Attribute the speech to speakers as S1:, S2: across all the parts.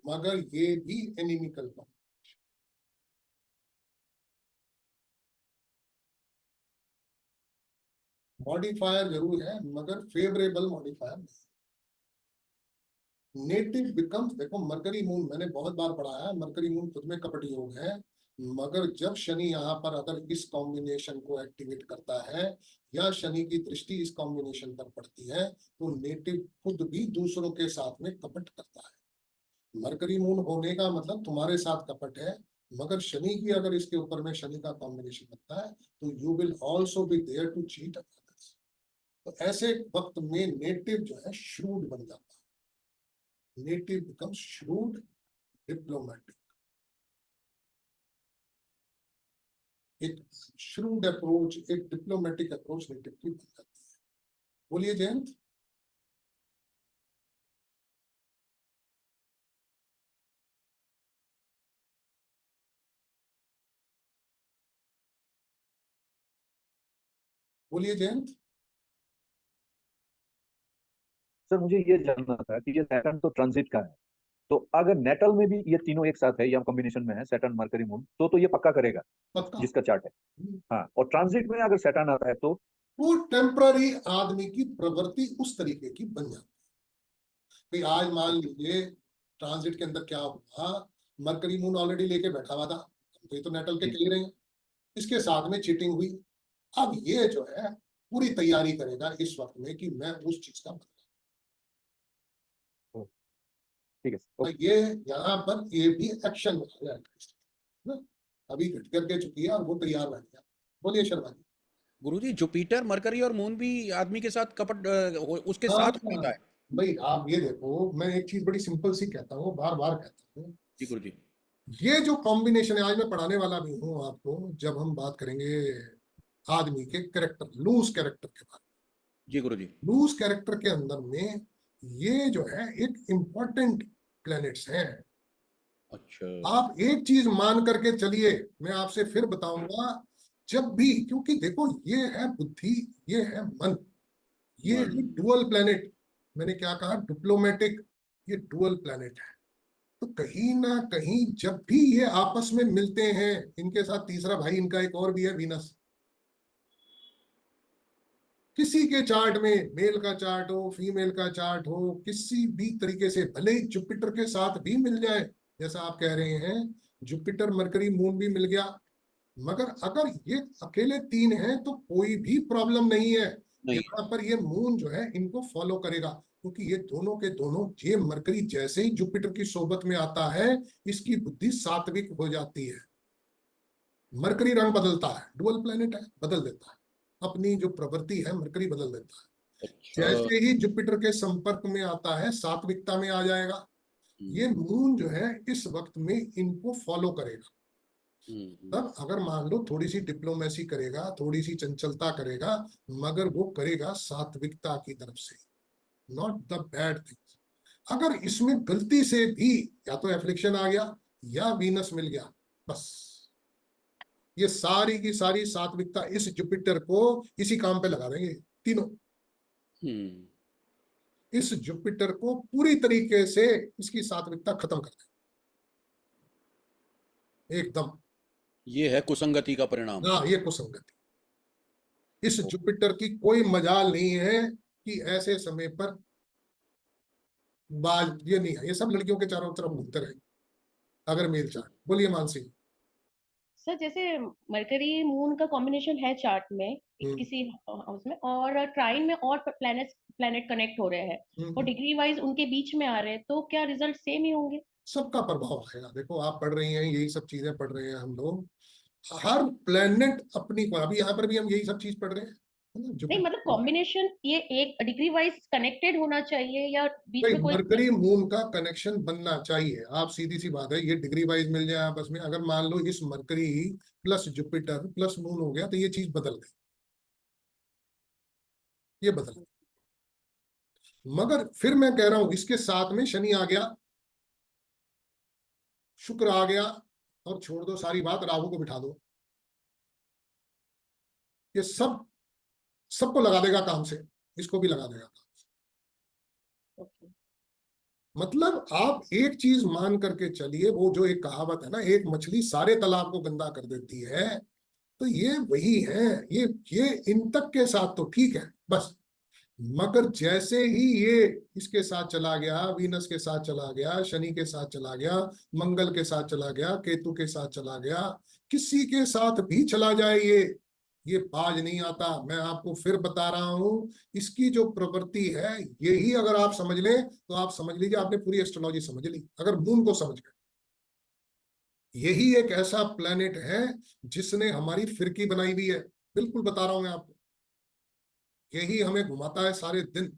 S1: मगर ये भी एनिमिकल कॉम्बिनेशन। मॉडिफायर जरूर है मगर फेवरेबल मॉडिफायर नहीं। नेटिव बिकम्स, देखो मरकरी मून मैंने बहुत बार पढ़ा है, मरकरी मून खुद में कपट योग है, मगर जब शनि यहाँ पर अगर इस कॉम्बिनेशन को एक्टिवेट करता है या शनि की दृष्टि इस कॉम्बिनेशन पर पड़ती है तो नेटिव खुद भी दूसरों के साथ में कपट करता है। मरकरी मून होने का मतलब तुम्हारे साथ कपट है, मगर शनि की अगर इसके ऊपर में शनि का कॉम्बिनेशन बनता है तो you will also be there to cheat others. तो ऐसे वक्त में नेटिव जो है श्रूड बन जाता है। Native becomes shrewd diplomatic. एक श्रूड अप्रोच, एक डिप्लोमेटिक अप्रोच नेटिव की बन जाती है। बोलिए जयंत। बोलिए जयंत।
S2: सर मुझे ये जानना था कि ये सैटर्न तो ट्रांजिट का है, तो अगर नेटल में भी ये तीनों एक साथ है या कॉम्बिनेशन में है, सैटर्न मरकरी मून, तो ये पक्का करेगा
S1: पक्का।
S2: जिसका चार्ट है। हाँ, और ट्रांजिट में अगर सैटर्न आता है तो
S1: वो टेम्पररी आदमी की प्रवृत्ति उस तरीके की बन जाती है। भाई आज मान लीजिए ट्रांजिट के अंदर क्या हुआ, मरकरी मून ऑलरेडी लेके बैठा हुआ था, तो ये तो नेटल के क्लियर हैं, इसके साथ में चीटिंग हुई। अब ये जो है पूरी तैयारी करेगा इस वक्त में कि मैं उस चीज का बदला।
S2: ठीक है।
S1: तो ये यहाँ पर ये भी एक्शन ना, अभी घट करके चुकी है और वो तैयार बैठ गया। बोलिए शर्मा जी।
S3: गुरुजी जुपिटर मरकरी और मून भी आदमी के साथ कपट उसके
S1: हाँ
S3: साथ होता है।
S1: भाई आप ये देखो, मैं एक चीज बड़ी सिंपल सी कहता हूँ, बार बार कहता हूँ,
S3: जी गुरुजी।
S1: ये जो कॉम्बिनेशन है आज मैं पढ़ाने वाला भी हूँ आपको, जब हम बात करेंगे आदमी के कैरेक्टर, लूज कैरेक्टर के बारे
S3: जी गुरुजी।
S1: में, लूज कैरेक्टर के अंदर में ये जो है एक इम्पोर्टेंट प्लैनेट्स हैं।
S3: अच्छा।
S1: आप एक चीज मान करके चलिए, मैं आपसे फिर बताऊंगा, जब भी, क्योंकि देखो ये है बुद्धि, ये है मन, ये है डुअल प्लैनेट। मैंने क्या कहा, डिप्लोमेटिक, ये डुअल प्लैनेट है। तो कहीं ना कहीं जब भी ये आपस में मिलते हैं, इनके साथ तीसरा भाई इनका एक और भी है, वीनस। किसी के चार्ट में, मेल का चार्ट हो, फीमेल का चार्ट हो, किसी भी तरीके से, भले ही जुपिटर के साथ भी मिल जाए, जैसा आप कह रहे हैं, जुपिटर मरकरी मून भी मिल गया, मगर अगर ये अकेले तीन हैं तो कोई भी प्रॉब्लम नहीं है। यहाँ पर ये मून जो है इनको फॉलो करेगा, क्योंकि ये दोनों के दोनों, ये मरकरी जैसे ही जुपिटर की सोबत में आता है इसकी बुद्धि सात्विक हो जाती है। मरकरी रंग बदलता है, डुअल प्लेनेट है, बदल देता है अपनी जो प्रवृत्ति है, मरकरी बदल देता है। जैसे ही जुपिटर के संपर्क में आता है सात्विकता में आ जाएगा। ये मून जो है इस वक्त में इनको फॉलो करेगा। तब अगर मान लो थोड़ी सी डिप्लोमेसी करेगा, थोड़ी सी चंचलता करेगा, मगर वो करेगा सात्विकता की तरफ से, नॉट द बैड थिंग्स। अगर इसमें गलती से भी या तो एफ्लिक्शन आ गया या वीनस मिल गया, बस ये सारी की सारी सात्विकता इस जुपिटर को इसी काम पे लगा देंगे तीनों। इस जुपिटर को पूरी तरीके से इसकी सात्विकता खत्म कर देंगे एकदम।
S3: ये है कुसंगति का परिणाम।
S1: हाँ, ये कुसंगति, इस जुपिटर की कोई मजाल नहीं है कि ऐसे समय पर बाज, ये नहीं है, ये सब लड़कियों के चारों तरफ घूमते रहे अगर मेल चार्ट। बोलिए मानसी।
S4: सर जैसे मरकरी मून का कॉम्बिनेशन है चार्ट में किसी हाउस में, और ट्राइन में और प्लैनेट कनेक्ट हो रहे हैं और डिग्री वाइज उनके बीच में आ रहे हैं, तो क्या रिजल्ट सेम ही होंगे?
S1: सबका प्रभाव आएगा। देखो आप पढ़ रही हैं, यही सब चीजें पढ़ रहे हैं हम लोग, हर प्लेनेट अपनी, अभी यहाँ पर भी हम यही सब चीज पढ़ रहे हैं।
S4: नहीं मतलब कॉम्बिनेशन ये एक डिग्री वाइज कनेक्टेड होना चाहिए या बीच में कोई
S1: मरकरी मून का कनेक्शन बनना चाहिए। आप सीधी सी बात है, ये डिग्री वाइज मिल जाए आपस में, अगर मान लो इस mercury plus Jupiter plus moon हो गया तो ये चीज बदल गई, ये बदल गई। मगर फिर मैं कह रहा हूं इसके साथ में शनि आ गया, शुक्र आ गया, और छोड़ दो सारी बात, राहु को बिठा दो, ये सब सबको लगा देगा काम से, इसको भी लगा देगा काम से। मतलब आप एक चीज मान करके चलिए, वो जो एक कहावत है ना, एक मछली सारे तालाब को गंदा कर देती है, तो ये वही है। ये इन तक के साथ तो ठीक है बस, मगर जैसे ही ये इसके साथ चला गया, वीनस के साथ चला गया, शनि के साथ चला गया, मंगल के साथ चला गया, केतु के साथ चला गया, किसी के साथ भी चला जाए, ये बाज नहीं आता। मैं आपको फिर बता रहा हूं, इसकी जो प्रवृत्ति है, यही अगर आप समझ लें तो आप समझ लीजिए आपने पूरी एस्ट्रोलॉजी समझ ली, अगर मून को समझ गए। यही एक ऐसा प्लेनेट है जिसने हमारी फिरकी बनाई हुई है, बिल्कुल बता रहा हूं मैं आपको। यही हमें घुमाता है सारे दिन।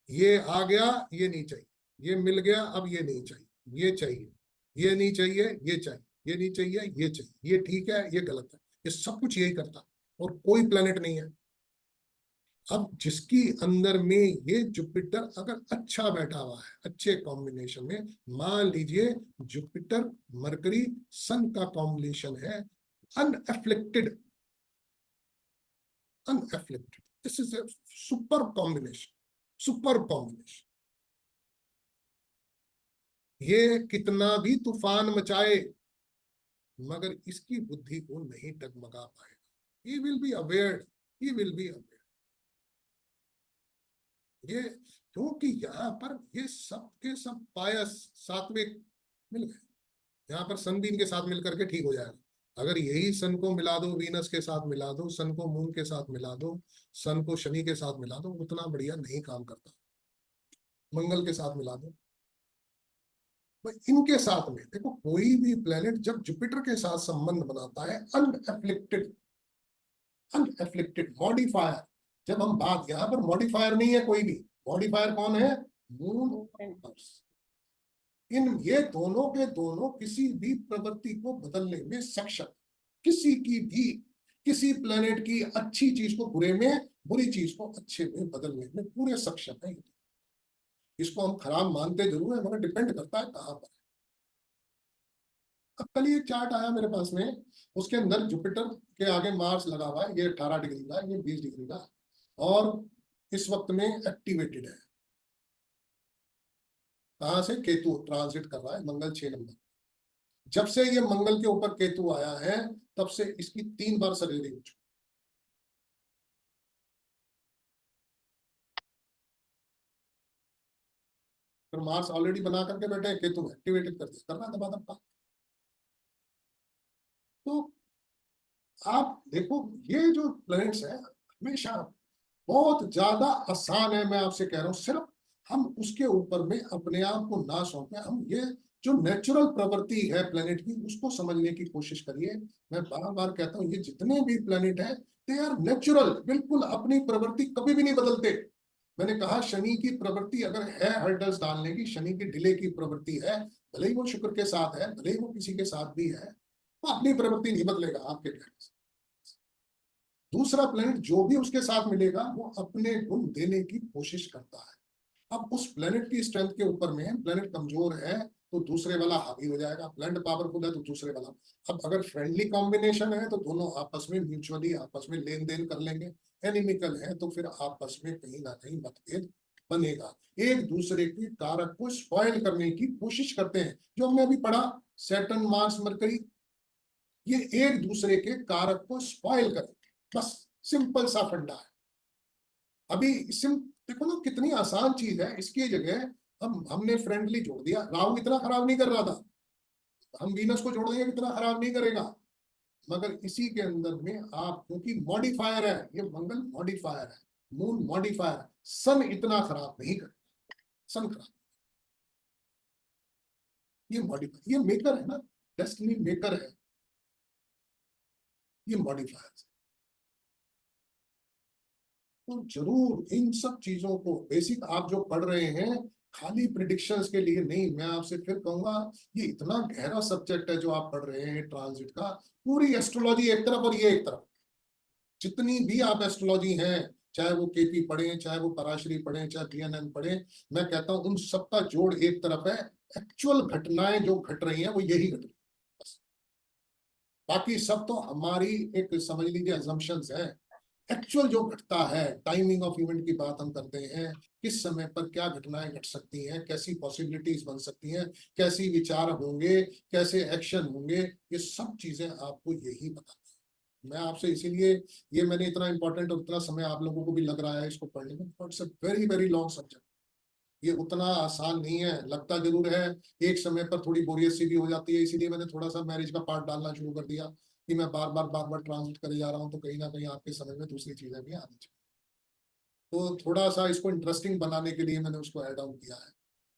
S1: ये आ गया, ये नहीं चाहिए, ये मिल गया, अब ये नहीं चाहिए, ये चाहिए, ये नहीं चाहिए, ये चाहिए, ये नहीं चाहिए, ये चाहिए, ये ठीक है, ये गलत है, ये सब कुछ यही करता, और कोई प्लेनेट नहीं है। अब जिसकी अंदर में ये जुपिटर अगर अच्छा बैठा हुआ है, अच्छे कॉम्बिनेशन में, मान लीजिए जुपिटर मरकरी सन का कॉम्बिनेशन है, unafflicted, unafflicted, this is a super combination, super combination. ये कितना भी तूफान मचाए, मगर इसकी बुद्धि को नहीं डगमगा पाएगा। He will be aware, he will be aware. ये क्योंकि यहाँ पर ये सब के सब पायस सात्विक मिल गए, यहाँ पर सन भी इनके साथ मिलकर के ठीक हो जाएगा। अगर यही सन को मिला दो, वीनस के साथ मिला दो, सन को मून के साथ मिला दो, सन को शनि के साथ मिला दो, उतना बढ़िया नहीं काम करता। मंगल के साथ मिला दो, इनके साथ में देखो, कोई भी प्लेनेट जब जुपिटर के साथ संबंध बनाता है, अनएफ्लिक्टेड, अनएफ्लिक्टेड मॉडिफायर। जब हम बात, यहां पर मॉडिफायर नहीं है कोई भी, मॉडिफायर कौन है? मून और अर्थ। इन ये दोनों के दोनों किसी भी प्रवृत्ति को बदलने में सक्षम, किसी की भी, किसी प्लेनेट की अच्छी चीज को बुरे में, बुरी चीज को अच्छे में बदलने में पूरे सक्षम है। इसको हम खराब मानते जरूर है, मगर डिपेंड करता है कहां पर। अब कल एक चार्ट आया मेरे पास में, उसके अंदर जुपिटर के आगे मार्स लगा हुआ है, ये 18 डिग्री का, ये 20 डिग्री का, और इस वक्त में एक्टिवेटेड है। कहां से? केतु ट्रांजिट कर रहा है, मंगल 6 नंबर। जब से ये मंगल के ऊपर केतु आया है, तब से इसकी 3 बार सर्जरी हो चुकी। फिर मार्स ऑलरेडी बना करके बैठे हैं, केतु एक्टिवेटेड कर दिया, करना दबा दबा। तो आप देखो, ये जो प्लैनेट्स है हमेशा बहुत ज्यादा आसान है। मैं आपसे कह रहा हूं, सिर्फ हम उसके ऊपर में अपने आप को ना सौंपे, हम ये जो नेचुरल प्रवृत्ति है प्लेनेट की, उसको समझने की कोशिश करिए। मैं बार बार कहता हूँ, ये जितने भी प्लेनेट है, दे आर नेचुरल, बिल्कुल अपनी प्रवृत्ति कभी भी नहीं बदलते। मैंने कहा शनि की प्रवृत्ति अगर है हर्डल्स डालने की, शनि की डिले की प्रवृत्ति है, भले ही वो शुक्र के साथ है, भले ही वो किसी के साथ भी है, वो अपनी प्रवृत्ति नहीं बदलेगा आपके कहने से। दूसरा प्लेनेट जो भी उसके साथ मिलेगा, वो अपने गुण देने की कोशिश करता है। अब उस प्लेनेट की स्ट्रेंथ के ऊपर में, प्लेनेट कमजोर है तो दूसरे वाला हावी हो जाएगा, प्लेनेट पावरफुल है तो दूसरे वाला। अब अगर फ्रेंडली कॉम्बिनेशन है तो दोनों आपस में म्यूचुअली आपस में लेन देन कर लेंगे, एनिमिकल है तो फिर आपस में कहीं ना कहीं मतभेद बनेगा, एक दूसरे के कारक को स्पॉइल करने की कोशिश करते हैं। जो हमने अभी पढ़ा, सैटर्न मार्स मरकरी, ये एक दूसरे के कारक को स्पॉइल करेंगे, बस सिंपल सा फंडा है। अभी देखो ना कितनी आसान चीज है। इसकी जगह हमने फ्रेंडली जोड़ दिया, राहु इतना खराब नहीं कर रहा था, हम वीनस को जोड़ देंगे कितना खराब नहीं करेगा। मगर इसी के अंदर में आप, क्योंकि मॉडिफायर है, ये मंगल मॉडिफायर है, मून मॉडिफायर है, सन इतना खराब नहीं करेगा, सन खराब, ये मॉडिफायर, ये मेकर है ना, डेस्टिनी मेकर है, ये मॉडिफायर। तो जरूर इन सब चीजों को बेसिक आप जो पढ़ रहे हैं, खाली प्रिडिक्शंस के लिए नहीं। मैं आपसे फिर कहूंगा, ये इतना गहरा सब्जेक्ट है जो आप पढ़ रहे हैं ट्रांजिट का। पूरी एस्ट्रोलॉजी एक तरफ और ये एक तरफ, जितनी भी आप एस्ट्रोलॉजी हैं, चाहे वो केपी पढ़े, चाहे वो पराशरी पढ़े, चाहे बीएनएन पढ़े, मैं कहता हूं उन सबका जोड़ एक तरफ है। एक्चुअल घटनाएं जो घट रही हैं वो यही घट रही है, बस। बाकी सब तो हमारी एक समझ लीजिए अजम्पशंस है। एक्चुअल जो घटता है, टाइमिंग ऑफ इवेंट की बात हम करते हैं, किस समय पर क्या घटनाएं घट सकती हैं, कैसी पॉसिबिलिटीज बन सकती हैं, कैसी विचार होंगे, कैसे एक्शन होंगे, ये सब चीजें आपको यही बताती हैं। मैं आपसे इसीलिए ये मैंने इतना इंपॉर्टेंट और इतना समय आप लोगों को भी लग रहा है इसको पढ़ने में, it's a very very long subject. ये उतना आसान नहीं है, लगता जरूर है, एक समय पर थोड़ी बोरियत सी भी हो जाती है, इसीलिए मैंने थोड़ा सा मैरिज का पार्ट डालना शुरू कर दिया कि मैं बार बार ट्रांजिट करे जा रहा हूँ, तो कहीं ना कहीं आपके समझ में दूसरी चीजें भी आनी चाहिए। तो थोड़ा सा इसको इंटरेस्टिंग बनाने के लिए मैंने उसको ऐड ऑन किया है।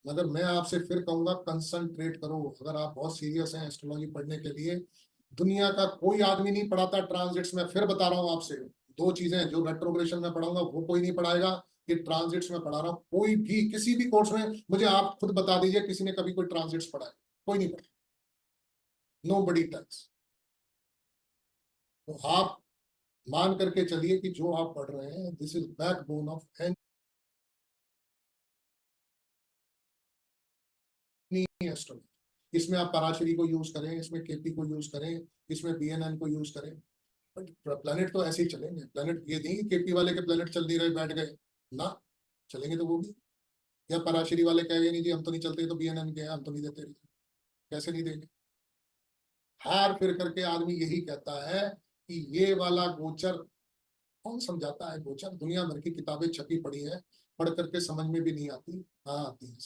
S1: मगर मैं आपसे फिर कहूंगा, कंसंट्रेट करो। अगर आप बहुत सीरियस हैं एस्ट्रोलॉजी पढ़ने के लिए, दुनिया का कोई आदमी नहीं पढ़ाता ट्रांजिट्स में। फिर बता रहा हूँ आपसे, दो चीजें जो रेट्रोग्रेशन में पढ़ाऊंगा वो कोई नहीं पढ़ाएगा, ये ट्रांजिट्स में पढ़ा रहा हूँ। कोई भी किसी भी कोर्स में मुझे आप खुद बता दीजिए किसी ने कभी कोई ट्रांजिट्स पढ़ा है? कोई नहीं पढ़ा, नोबडी टच। तो आप मान करके चलिए कि जो आप पढ़ रहे हैं, this is backbone of any astrology. इसमें आप पराशरी को यूज करें, इसमें केपी को यूज करें, इसमें बीएनएन को यूज करें, बट प्लेनेट तो ऐसे ही चलेंगे। प्लेनेट ये नहीं केपी वाले के प्लेनेट चल नहीं रहे बैठ गए ना, चलेंगे तो वो भी। या पराशरी वाले कहेंगे नहीं जी हम तो नहीं चलते, तो बीएनएन के हैं हम तो नहीं देते, कैसे नहीं देंगे? हार फिर करके आदमी यही कहता है कि ये वाला गोचर, कौन समझाता है गोचर? दुनिया भर की किताबें छपी पड़ी है, पढ़ करके समझ में भी नहीं आती। हाँ आती है।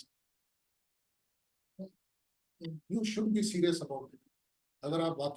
S1: You should be serious about it. अगर आप वाकई